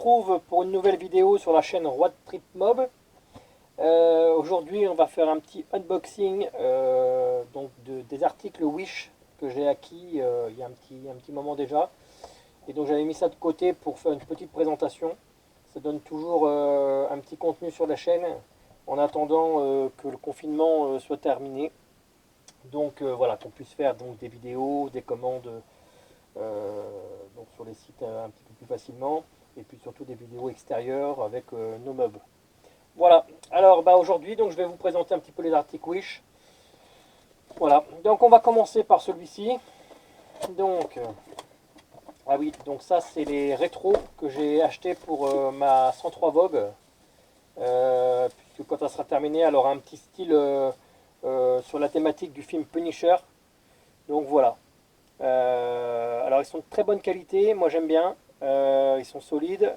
retrouve pour une nouvelle vidéo sur la chaîne Road Trip Mob. Aujourd'hui, on va faire un petit unboxing des articles Wish que j'ai acquis il y a un petit moment déjà. Et donc j'avais mis ça de côté pour faire une petite présentation. Ça donne toujours un petit contenu sur la chaîne en attendant que le confinement soit terminé. Donc voilà, qu'on puisse faire donc, des vidéos, des commandes donc sur les sites un petit peu plus facilement. Et puis surtout des vidéos extérieures avec nos meubles. Voilà, alors aujourd'hui donc je vais vous présenter un petit peu les articles Wish. Voilà, donc on va commencer par celui-ci. Donc, ah oui, donc ça c'est les rétros que j'ai acheté pour ma 103 Vogue. Puisque quand elle sera terminée, elle aura un petit style sur la thématique du film Punisher. Donc voilà. Alors ils sont de très bonne qualité, moi j'aime bien. Ils sont solides.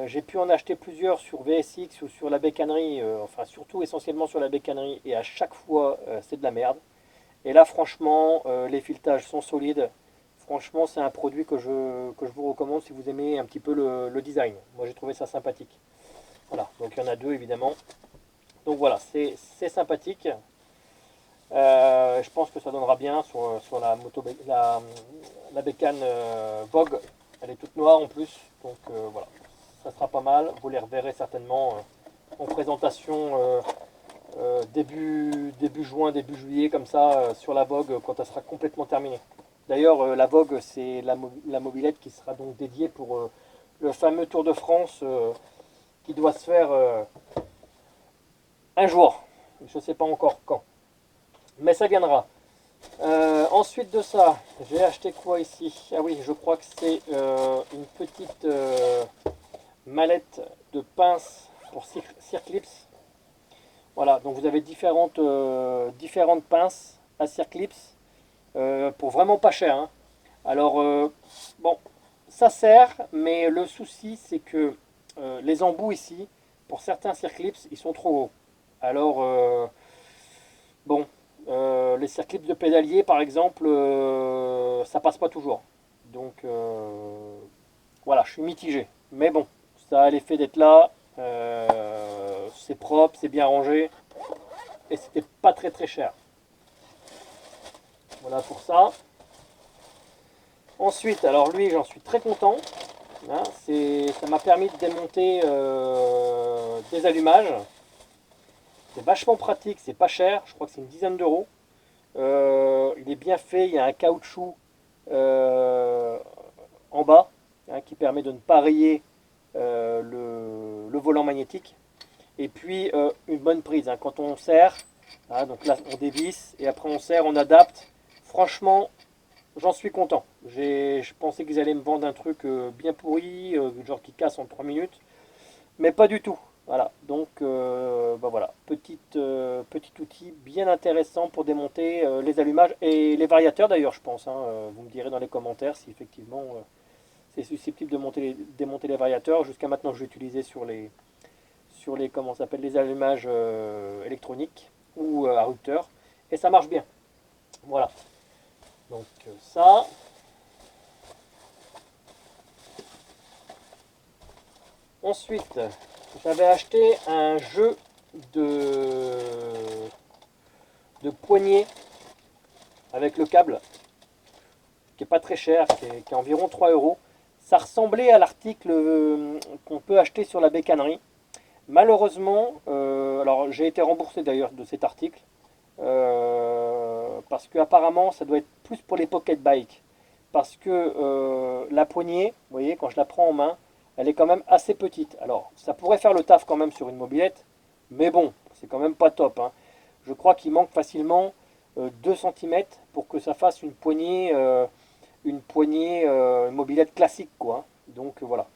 J'ai pu en acheter plusieurs sur VSX ou sur la bécannerie, enfin surtout essentiellement sur la bécannerie, et à chaque fois c'est de la merde. Et là franchement, les filetages sont solides. Franchement, c'est un produit que je vous recommande si vous aimez un petit peu le design. Moi j'ai trouvé ça sympathique. Voilà, donc il y en a deux évidemment. Donc voilà, c'est sympathique. Je pense que ça donnera bien sur la moto, la bécane Vogue. Elle est toute noire en plus, donc voilà, ça sera pas mal. Vous les reverrez certainement en présentation début juin, début juillet, comme ça, sur la Vogue quand elle sera complètement terminée. D'ailleurs, la Vogue, c'est la mobilette qui sera donc dédiée pour le fameux Tour de France qui doit se faire un jour. Je ne sais pas encore quand, mais ça viendra. Ensuite de ça, j'ai acheté quoi ici? Ah oui, je crois que c'est une petite mallette de pinces pour Circlips. Voilà, donc vous avez différentes pinces à Circlips pour vraiment pas cher, hein. Alors, bon, ça sert, mais le souci c'est que les embouts ici, pour certains Circlips, ils sont trop hauts. Alors, bon, les circlips de pédalier par exemple, ça passe pas toujours. Donc voilà, je suis mitigé. Mais bon, ça a l'effet d'être là. C'est propre, c'est bien rangé. Et c'était pas très très cher. Voilà pour ça. Ensuite, alors lui, j'en suis très content. Hein, ça m'a permis de démonter des allumages. C'est vachement pratique, c'est pas cher. Je crois que c'est une dizaine d'euros. Il est bien fait, il y a un caoutchouc en bas qui permet de ne pas rayer le volant magnétique. Et puis une bonne prise, hein, quand on serre, hein, donc là on dévisse et après on serre, on adapte. Franchement, j'en suis content. Je pensais qu'ils allaient me vendre un truc bien pourri, genre qui casse en 3 minutes, mais pas du tout. Voilà, donc bah voilà, petit outil bien intéressant pour démonter les allumages et les variateurs d'ailleurs, je pense, hein. Vous me direz dans les commentaires si effectivement c'est susceptible de démonter les variateurs. Jusqu'à maintenant, je l'ai utilisé sur les comment ça s'appelle, les allumages électroniques ou à rupteur, et ça marche bien. Voilà, donc ça. Ensuite, j'avais acheté un jeu de, de poignée avec le câble, qui est pas très cher, qui est environ 3 euros. Ça ressemblait à l'article qu'on peut acheter sur la bécannerie. Malheureusement, alors j'ai été remboursé d'ailleurs de cet article, parce que apparemment ça doit être plus pour les pocket bikes. Parce que la poignée, vous voyez, quand je la prends en main, elle est quand même assez petite. Alors, ça pourrait faire le taf quand même sur une mobilette, mais bon, c'est quand même pas top, hein. Je crois qu'il manque facilement 2 cm pour que ça fasse une mobilette classique, quoi. Donc voilà.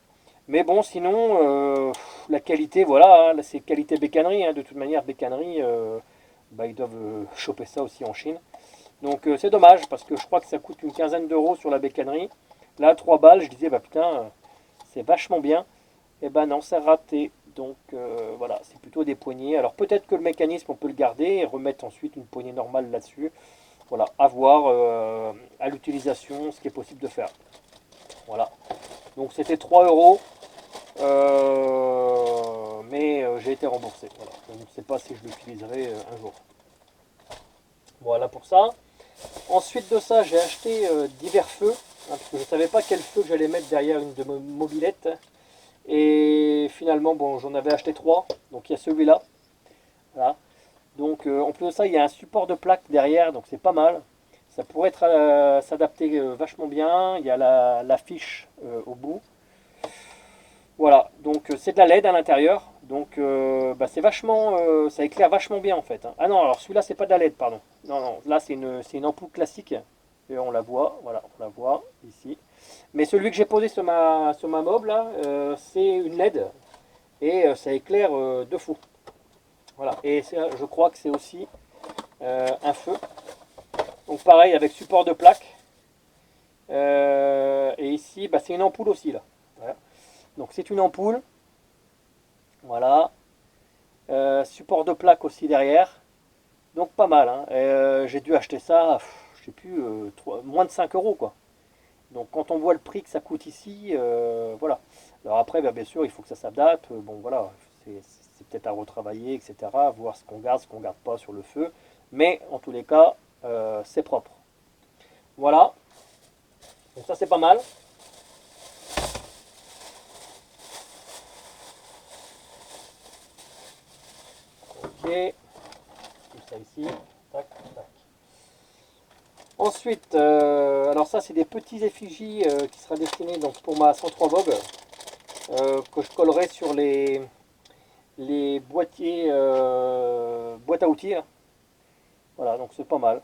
Mais bon, sinon, la qualité, voilà, hein, c'est qualité bécannerie, hein. De toute manière, bécannerie, bah, ils doivent choper ça aussi en Chine. Donc c'est dommage, parce que je crois que ça coûte une quinzaine d'euros sur la bécannerie. Là, 3 balles, je disais, bah putain, c'est vachement bien. Et ben non, c'est raté. Donc voilà, c'est plutôt des poignées. Alors peut-être que le mécanisme, on peut le garder et remettre ensuite une poignée normale là-dessus. Voilà, à voir à l'utilisation ce qui est possible de faire. Voilà. Donc c'était 3 euros. Mais j'ai été remboursé. Voilà. Je ne sais pas si je l'utiliserai un jour. Voilà pour ça. Ensuite de ça, j'ai acheté divers feux, hein, parce que je ne savais pas quel feu que j'allais mettre derrière une de mes mobylettes. Et finalement, bon, j'en avais acheté trois. Donc il y a celui-là. Voilà. Donc en plus de ça, il y a un support de plaque derrière, donc c'est pas mal. Ça pourrait être s'adapter vachement bien. Il y a la fiche au bout. Voilà, donc c'est de la LED à l'intérieur. Donc bah, c'est vachement, ça éclaire vachement bien en fait, hein. Ah non, alors celui-là c'est pas de la LED, pardon. Non, non, là c'est une ampoule classique. Et on la voit, voilà, on la voit ici. Mais celui que j'ai posé sur ma mob là, c'est une LED. Et ça éclaire de fou. Voilà, et je crois que c'est aussi un feu. Donc pareil avec support de plaque. Et ici, bah, c'est une ampoule aussi là. Voilà. Donc c'est une ampoule. Voilà. Support de plaque aussi derrière. Donc pas mal, hein. J'ai dû acheter ça, je sais plus, moins de 5 euros quoi. Donc quand on voit le prix que ça coûte ici, voilà. Alors après, bah, bien sûr, il faut que ça s'adapte. Bon voilà, c'est peut-être à retravailler, etc. Voir ce qu'on garde pas sur le feu. Mais en tous les cas, c'est propre. Voilà. Donc ça c'est pas mal. Ok. Tout ça ici. Tac, tac. Ensuite, alors ça c'est des petits effigies qui sera destiné donc pour ma 103 Vogue que je collerai sur les boîtiers boîte à outils là. Voilà, donc c'est pas mal.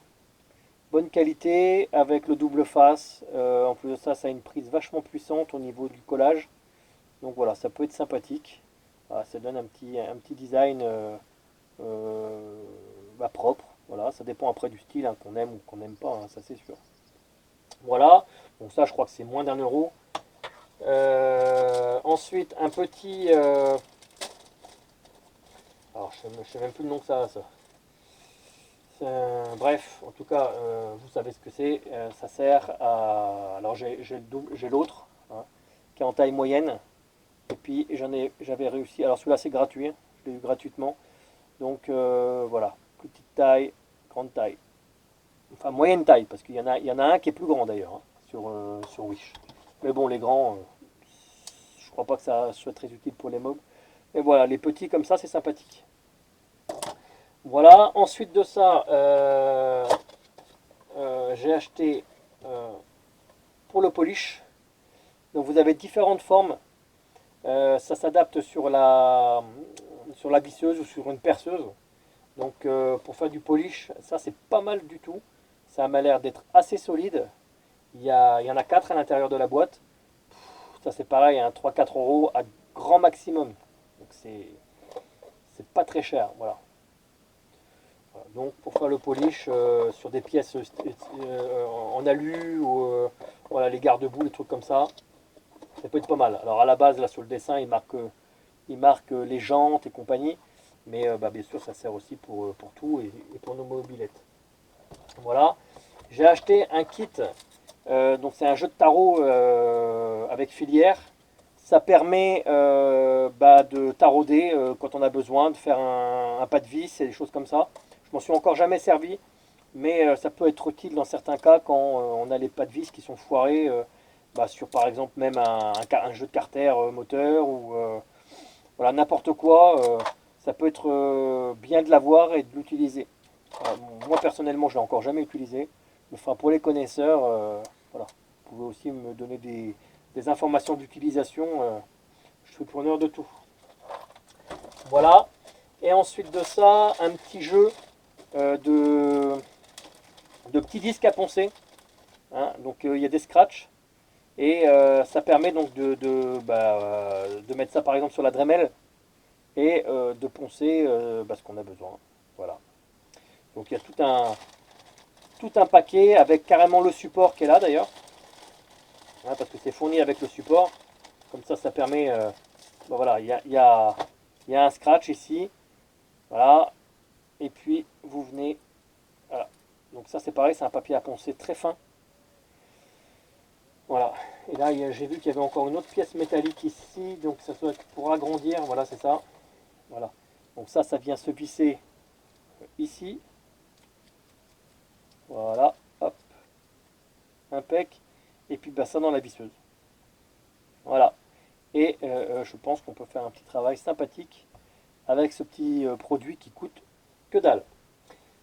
Bonne qualité avec le double face. En plus de ça, ça a une prise vachement puissante au niveau du collage. Donc voilà, ça peut être sympathique. Voilà, ça donne un petit design euh, bah, propre. Voilà, ça dépend après du style hein, qu'on aime ou qu'on n'aime pas, hein, ça c'est sûr. Voilà, donc ça je crois que c'est moins d'un euro. Ensuite, un petit. Alors je sais même plus le nom que ça. Bref, en tout cas, vous savez ce que c'est. Ça sert à. Alors j'ai l'autre, hein, qui est en taille moyenne. Et puis j'avais réussi. Alors celui-là c'est gratuit, hein, je l'ai eu gratuitement. Donc voilà, petite taille, grande taille. Enfin moyenne taille, parce il y en a un qui est plus grand d'ailleurs, hein, sur Wish. Mais bon, les grands, je crois pas que ça soit très utile pour les mobs. Mais voilà, les petits comme ça, c'est sympathique. Voilà, ensuite de ça, j'ai acheté pour le polish. Donc vous avez différentes formes. Ça s'adapte sur la visseuse ou sur une perceuse. Donc pour faire du polish, ça c'est pas mal du tout. Ça m'a l'air d'être assez solide. Il y en a 4 à l'intérieur de la boîte. Ça c'est pareil, hein, 3-4 euros à grand maximum. Donc c'est pas très cher. Voilà. Voilà. Donc pour faire le polish sur des pièces en alu ou voilà, les garde-boue, les trucs comme ça peut être pas mal. Alors à la base là sur le dessin il marque les jantes et compagnie. Mais bah, bien sûr ça sert aussi pour tout et pour nos mobilettes. Voilà. J'ai acheté un kit, donc c'est un jeu de tarot avec filière. Ça permet bah, de tarauder quand on a besoin, de faire un pas de vis et des choses comme ça. Je m'en suis encore jamais servi, mais ça peut être utile dans certains cas quand on a les pas de vis qui sont foirés, bah, sur par exemple même un jeu de carter moteur ou voilà, n'importe quoi. Ça peut être bien de l'avoir et de l'utiliser. Moi personnellement, je l'ai encore jamais utilisé. Mais enfin, pour les connaisseurs, voilà, vous pouvez aussi me donner des informations d'utilisation. Je suis preneur de tout. Voilà. Et ensuite de ça, un petit jeu euh, de, de petits disques à poncer, hein. Donc il y a des scratchs. Et ça permet donc de mettre ça par exemple sur la Dremel et de poncer bah, ce qu'on a besoin. Voilà. Donc il y a tout un paquet avec carrément le support qui est là d'ailleurs, hein, parce que c'est fourni avec le support. Comme ça permet. Bon, voilà, il y a un scratch ici. Voilà. Et puis vous venez. Voilà. Donc ça c'est pareil, c'est un papier à poncer très fin. Voilà. Et là, j'ai vu qu'il y avait encore une autre pièce métallique ici, donc ça doit être pour agrandir. Voilà, c'est ça. Voilà. Donc ça vient se visser ici. Voilà. Hop. Impec. Et puis bah, ça dans la visseuse. Voilà. Et je pense qu'on peut faire un petit travail sympathique avec ce petit produit qui coûte que dalle.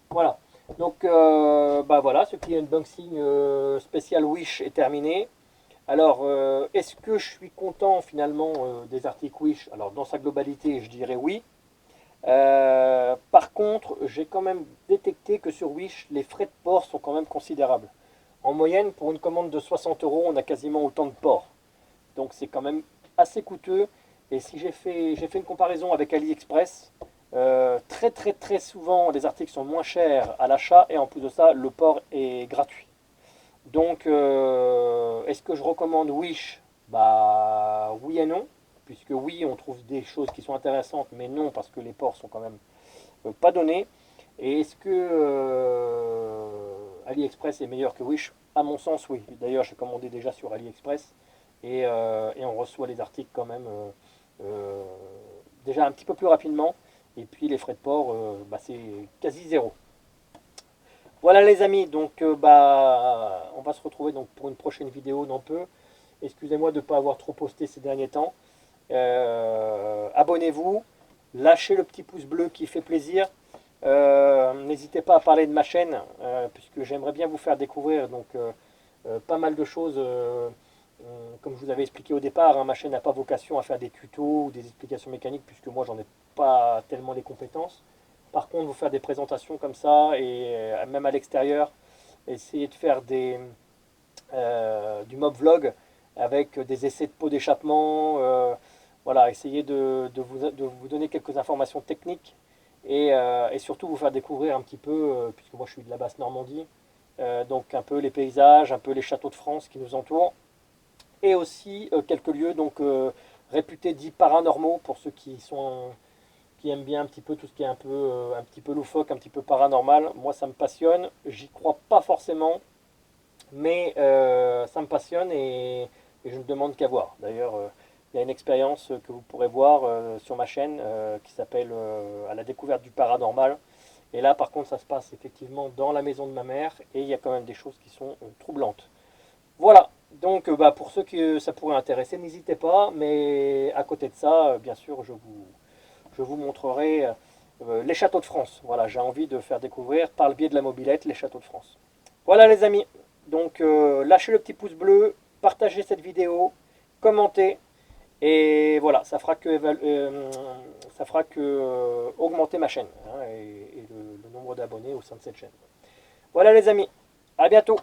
Voilà. Donc bah voilà, ce petit unboxing spécial Wish est terminé. Alors, est-ce que je suis content finalement des articles Wish? Alors, dans sa globalité, je dirais oui. Par contre, j'ai quand même détecté que sur Wish, les frais de port sont quand même considérables. En moyenne, pour une commande de 60 euros, on a quasiment autant de port. Donc, c'est quand même assez coûteux. Et si j'ai fait une comparaison avec AliExpress, très très très souvent, les articles sont moins chers à l'achat et en plus de ça, le port est gratuit. Donc, est-ce que je recommande Wish? Bah oui et non, puisque oui, on trouve des choses qui sont intéressantes, mais non, parce que les ports sont quand même pas donnés. Et est-ce que AliExpress est meilleur que Wish? À mon sens, oui. D'ailleurs, j'ai commandé déjà sur AliExpress et on reçoit les articles quand même euh, déjà un petit peu plus rapidement. Et puis les frais de port, bah, c'est quasi zéro. Voilà les amis, donc bah, on va se retrouver donc pour une prochaine vidéo dans peu. Excusez-moi de ne pas avoir trop posté ces derniers temps. Abonnez-vous, lâchez le petit pouce bleu qui fait plaisir. N'hésitez pas à parler de ma chaîne, puisque j'aimerais bien vous faire découvrir donc, pas mal de choses. Comme je vous avais expliqué au départ, hein, ma chaîne n'a pas vocation à faire des tutos ou des explications mécaniques, puisque moi j'en ai pas tellement les compétences. Par contre, vous faire des présentations comme ça, et même à l'extérieur, essayer de faire du mob vlog avec des essais de pots d'échappement, voilà, essayer de vous donner quelques informations techniques et surtout vous faire découvrir un petit peu, puisque moi je suis de la basse Normandie, donc un peu les paysages, un peu les châteaux de France qui nous entourent, et aussi quelques lieux donc réputés dits paranormaux pour ceux qui aiment bien un petit peu tout ce qui est un petit peu loufoque, un petit peu paranormal. Moi ça me passionne, j'y crois pas forcément, mais ça me passionne et je ne demande qu'à voir. D'ailleurs, il y a une expérience que vous pourrez voir sur ma chaîne qui s'appelle À la découverte du paranormal. Et là, par contre, ça se passe effectivement dans la maison de ma mère et il y a quand même des choses qui sont troublantes. Voilà, donc bah, pour ceux que ça pourrait intéresser, n'hésitez pas. Mais à côté de ça, bien sûr, je vous montrerai les châteaux de France. Voilà, j'ai envie de faire découvrir par le biais de la mobilette les châteaux de France. Voilà les amis, donc lâchez le petit pouce bleu, partagez cette vidéo, commentez, et voilà, ça fera que augmenter ma chaîne hein, et le nombre d'abonnés au sein de cette chaîne. Voilà les amis, à bientôt.